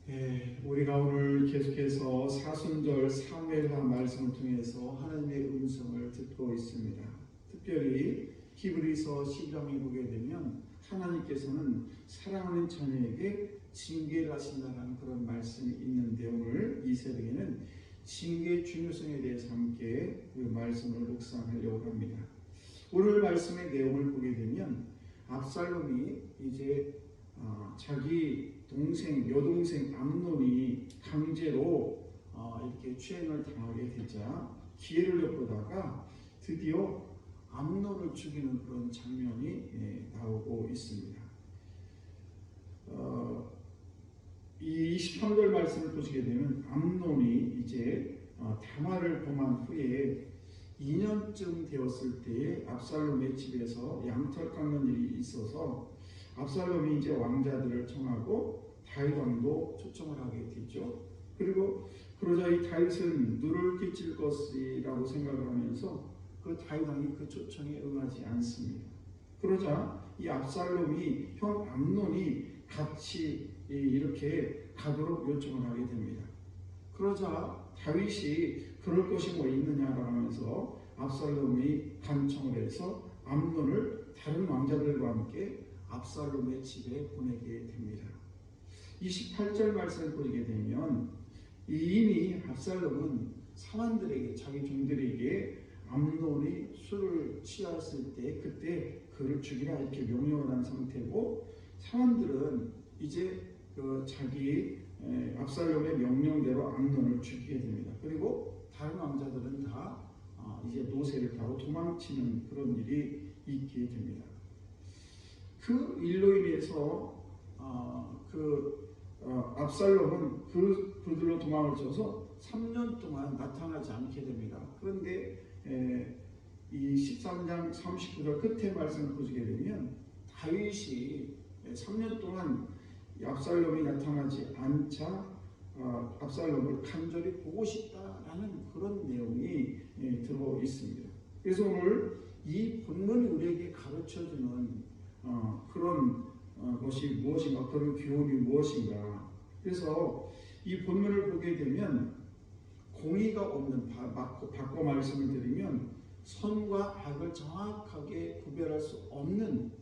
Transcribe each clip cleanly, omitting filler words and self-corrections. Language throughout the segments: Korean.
우리가 오늘 계속해서 사순절 사무엘하 말씀을 통해서 하나님의 음성을 듣고 있습니다. 특별히 히브리서 10장에 보게 되면 하나님께서는 사랑하는 자녀에게 징계를 하신다는 그런 말씀이 있는데, 오늘 이 새벽에는 징계의 중요성에 대해서 함께 그 말씀을 묵상하려고 합니다. 오늘 말씀의 내용을 보게 되면 압살롬이 이제 자기 여동생 암논이 강제로 이렇게 추행을 당하게 되자 기회를 엿보다가 드디어 암논을 죽이는 그런 장면이 나오고 있습니다. 이 23절 말씀을 보시게 되면 암논이 이제 다말을 범한 후에 2년쯤 되었을 때에 압살롬의 집에서 양털 깎는 일이 있어서 압살롬이 이제 왕자들을 청하고 다윗 왕도 초청을 하게 되죠. 그리고 그러자 이 다윗은 누를 끼칠 것이라고 생각을 하면서 그 다윗 왕이 그 초청에 응하지 않습니다. 그러자 이 압살롬이 형 암논이 같이 이렇게 가도록 요청을 하게 됩니다. 그러자 다윗이 그럴 것이 뭐 있느냐라고 하면서 압살롬이 간청을 해서 암논을 다른 왕자들과 함께 압살롬의 집에 보내게 됩니다. 28절 말씀을 보게 되면 이미 압살롬은 사환들에게, 자기 종들에게 암논이 술을 취했을 때 그때 그를 죽이라 이렇게 명령을 한 상태고, 사환들은 이제 자기 압살롬의 명령대로 암논을 죽이게 됩니다. 그리고 다른 왕자들은 다 이제 노새를 타고 도망치는 그런 일이 있게 됩니다. 그 일로 인해서 압살롬은 그들로 도망을 쳐서 3년 동안 나타나지 않게 됩니다. 그런데 이 13장 39절 끝에 말씀을 보시게 되면 다윗이 3년 동안 압살롬이 나타나지 않자 압살롬을 간절히 보고 싶다라는 그런 내용이 들어 있습니다. 그래서 오늘 이 본문이 우리에게 가르쳐주는 그런 것이 무엇인가, 그런 교훈이 무엇인가. 그래서 이 본문을 보게 되면 공의가 없는, 바꿔 말씀을 드리면 선과 악을 정확하게 구별할 수 없는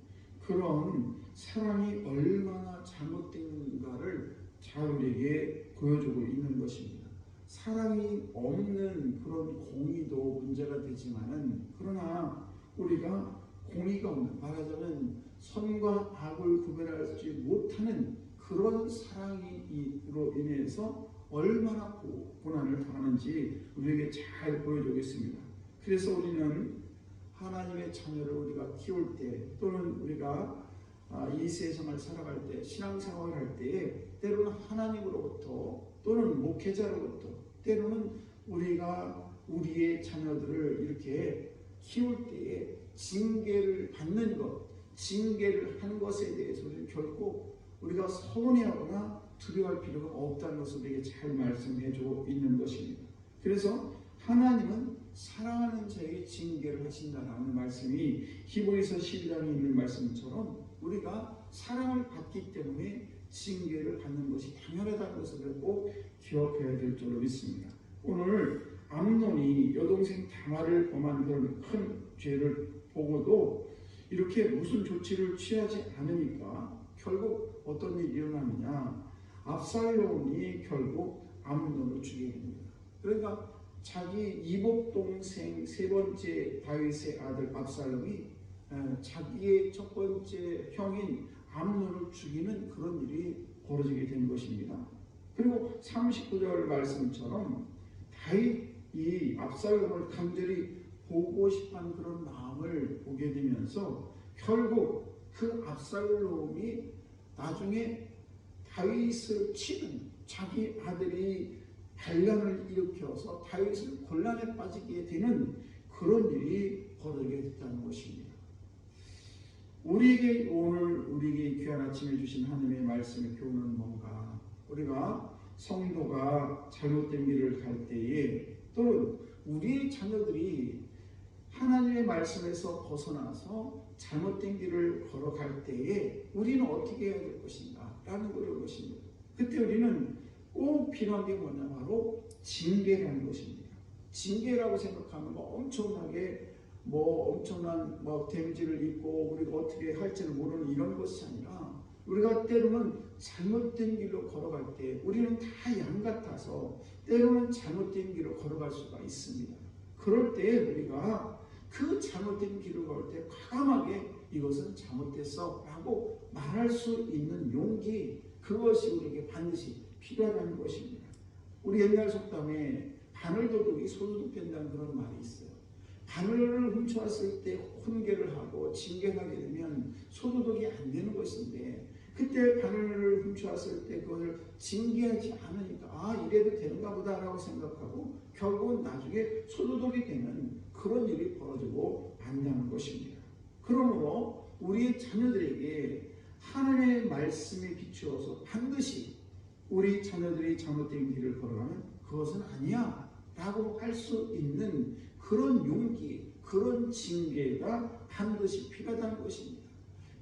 그런 사랑이 얼마나 잘못된가를 잘 우리에게 보여주고 있는 것입니다. 사랑이 없는 그런 공의도 문제가 되지만은, 그러나 우리가 공의가 없는, 말하자면 선과 악을 구별하지 못하는 그런 사랑으로 인해서 얼마나 고난을 당하는지 우리에게 잘 보여주겠습니다. 그래서 우리는 하나님의 자녀를 우리가 키울 때, 또는 우리가 이 세상을 살아갈 때, 신앙생활을 할 때에 때로는 하나님으로부터 또는 목회자로부터, 때로는 우리가 우리의 자녀들을 이렇게 키울 때에 징계를 받는 것, 징계를 하는 것에 대해서는 결코 우리가 서운해하거나 두려워할 필요가 없다는 것을 우리에게 잘 말씀해 주고 있는 것입니다. 그래서 하나님은 사랑하는 자에게 징계를 하신다라는 말씀이 히브리서 12장에 있는 말씀처럼 우리가 사랑을 받기 때문에 징계를 받는 것이 당연하다는 것을 꼭 기억해야 될 줄로 믿습니다. 오늘 암논이 여동생 다말을 범한 그런 큰 죄를 보고도 이렇게 무슨 조치를 취하지 않으니까 결국 어떤 일이 일어나느냐, 압살롬이 결국 암논을 죽이게 됩니다. 그러니까 자기 이복 동생 세 번째 다윗의 아들 압살롬이 자기의 첫 번째 형인 암논을 죽이는 그런 일이 벌어지게 된 것입니다. 그리고 39절 말씀처럼 다윗이 압살롬을 간절히 보고 싶은 그런 마음을 보게 되면서 결국 그 압살롬이 나중에 다윗을 치는, 자기 아들이 반란을 일으켜서 다윗을 곤란에 빠지게 되는 그런 일이 벌어지게 됐다는 것입니다. 우리에게 귀한 아침에 주신 하나님의 말씀의 교훈은 뭔가? 우리가 성도가 잘못된 길을 갈 때에, 또는 우리 자녀들이 하나님의 말씀에서 벗어나서 잘못된 길을 걸어갈 때에 우리는 어떻게 해야 될 것인가 라는 것입니다. 그때 우리는 꼭 필요한 게 뭐냐, 바로 징계라는 것입니다. 징계라고 생각하면 엄청나게 엄청난 데미지를 입고 우리가 어떻게 할지를 모르는 이런 것이 아니라, 우리가 때로는 잘못된 길로 걸어갈 때 우리는 다 양 같아서 때로는 잘못된 길로 걸어갈 수가 있습니다. 그럴 때 우리가 그 잘못된 길을 걸을 때 과감하게 이것은 잘못됐어 라고 말할 수 있는 용기, 그것이 우리에게 반드시 필요하다는 것입니다. 우리 옛날 속담에 바늘도둑이 소도둑 된다는 그런 말이 있어요. 바늘을 훔쳐왔을 때 훈계를 하고 징계하게 되면 소도둑이 안 되는 것인데, 그때 바늘을 훔쳐왔을 때 그것을 징계하지 않으니까 이래도 되는가 보다 라고 생각하고 결국은 나중에 소도둑이 되는 그런 일이 벌어지고 만다는 것입니다. 그러므로 우리 자녀들에게 하나님의 말씀에 비추어서 반드시 우리 자녀들이 잘못된 길을 걸어가면 그것은 아니야 라고 할 수 있는 그런 용기, 그런 징계가 반드시 필요하다는 것입니다.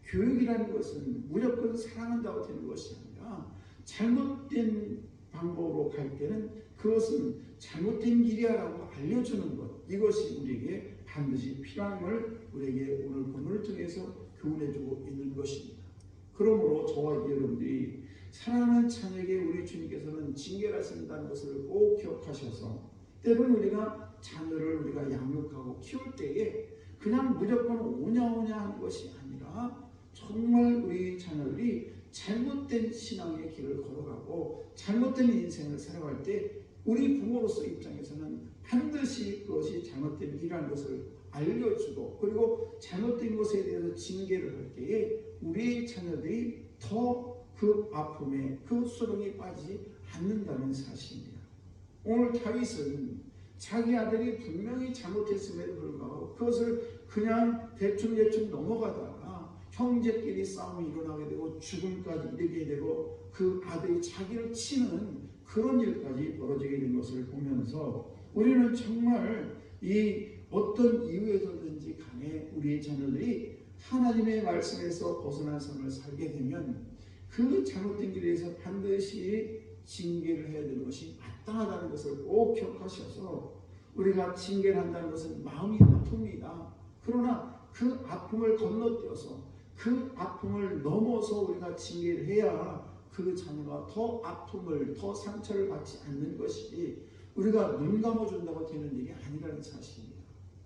교육이라는 것은 무조건 사랑한다고 되는 것이 아니라, 잘못된 방법으로 갈 때는 그것은 잘못된 길이야 라고 알려주는 것, 이것이 우리에게 반드시 필요함을 우리에게 오늘 본문을 통해서 교훈해주고 있는 것입니다. 그러므로 저와 여러분들이 사랑하는 자녀에게 우리 주님께서는 징계를 하신다는 것을 꼭 기억하셔서, 때로는 우리가 자녀를 우리가 양육하고 키울 때에 그냥 무조건 오냐오냐 하는 것이 아니라, 정말 우리 자녀들이 잘못된 신앙의 길을 걸어가고 잘못된 인생을 살아갈 때 우리 부모로서 입장에서는 반드시 그것이 잘못된 길이라는 것을 알려주고, 그리고 잘못된 것에 대해서 징계를 할 때에 우리 자녀들이 더 그 아픔에, 그 수렁에 빠지지 않는다는 사실입니다. 오늘 다윗은 자기 아들이 분명히 잘못했음에도 불구하고 그것을 그냥 대충 넘어가다가 형제끼리 싸움이 일어나게 되고 죽음까지 이르게 되고 그 아들이 자기를 치는 그런 일까지 벌어지게 된 것을 보면서, 우리는 정말 이 어떤 이유에서든지 간에 우리의 자녀들이 하나님의 말씀에서 벗어난 삶을 살게 되면 그 잘못된 길에서 반드시 징계를 해야 되는 것이 마땅하다는 것을 꼭 기억하셔서, 우리가 징계를 한다는 것은 마음이 아픕니다. 그러나 그 아픔을 건너뛰어서 그 아픔을 넘어서 우리가 징계를 해야 그 자녀가 더 아픔을, 더 상처를 받지 않는 것이지 우리가 눈 감아준다고 되는 일이 아니라는 사실입니다.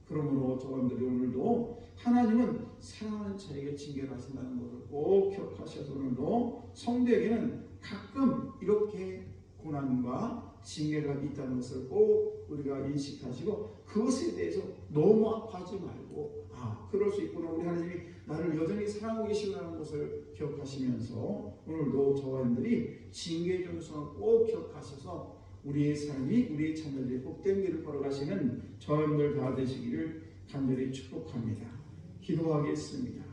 그러므로 저분들이 오늘도 하나님은 사랑하는 자에게 징계를 하신다는 것을 꼭 기억하셔서, 오늘도 성도에게는 가끔 이렇게 고난과 징계가 있다는 것을 꼭 우리가 인식하시고, 그것에 대해서 너무 아파하지 말고, 그럴 수 있구나, 우리 하나님이 나를 여전히 사랑하고 계시구나는 것을 기억하시면서, 오늘도 저와 여러분들이 징계의 중요성을 꼭 기억하셔서 우리의 삶이, 우리의 자녀들이 복된 길을 걸어가시는 저와 여러분들 다 되시기를 간절히 축복합니다. 기도하겠습니다.